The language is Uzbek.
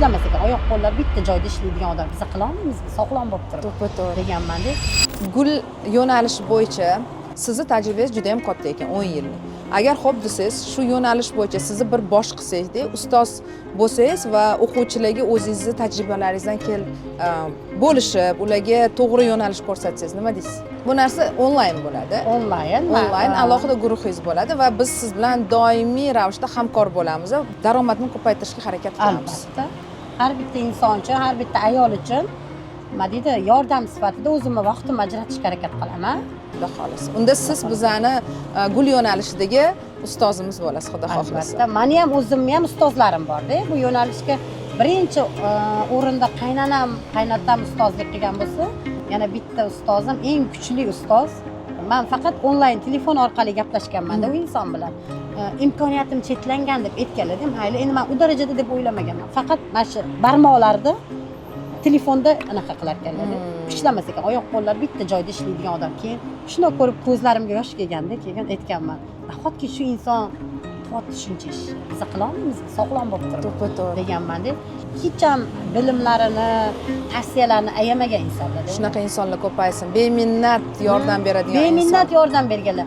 ishlamas ekan, oyoq qo'llar bitta joyda ishlaydigan odam biz qila olmaymizmi, sog'lom bo'lib turib To'ppa-to'g'ri. deganman-da. Gul yo'nalishi bo'yicha sizni tajribangiz juda ham katta ekan, 10 yillik. Agar xo'p desangiz, shu yo'nalish bo'yicha sizni bir bosh qilsakda, ustoz bo'lsangiz va o'quvchilarga o'zingizni tajribalaringizdan bo'lishib, ularga to'g'ri yo'nalish ko'rsatsangiz, nima deysiz? Bu narsa onlayn bo'ladi. Onlayn alohida guruhingiz bo'ladi va biz siz bilan doimiy ravishda hamkor bo'lamiz va daromadni ko'paytirishga harakat qilamiz. Albatta. Har bitta inson uchun, har bitta ayol uchun nima deydi, yordam sifatida o'zimni vaqtimni ajratishga harakat qilaman. Xudo xohlasa. Unda siz bizani gul yo'nalishidagi ustozimiz bo'lasiz, xudo xohlasa. Albatta. Meni ham o'zimni ham ustozlarim bor-da. Bu yo'nalishga birinchi o'rinda qaynotam ustozlik qilgan bo'lsa, yana bitta ustozim, eng kuchli ustoz. Men faqat onlayn telefon orqali gaplashganman-da u inson bilan. Imkoniyatim chetlangan deb aytganlar-da, mayli, endi men u darajada deb o'ylamaganman. Faqat mana shu barmoqlarda telefonda anaqa qilar ekanlar. Ishlamas ekan, oyoq qo'llar bitta joyda ishlaydigan odam. Keyin shuni ko'rib ko'zlarimga yosh kelganda, keyin aytganman. Nahotki shu inson qilyapti shuncha ish. Biz qila olmaymizmi, sog'lom bo'lib turib To'ppa-to'g'ri. deganman-da. Hech ham bilimlarini, tavsiyalarini ayamagan insonlar. Shunaqa insonlar ko'paysin. Beminnat yordam beradigan inson. Beminnat yordam berganlar.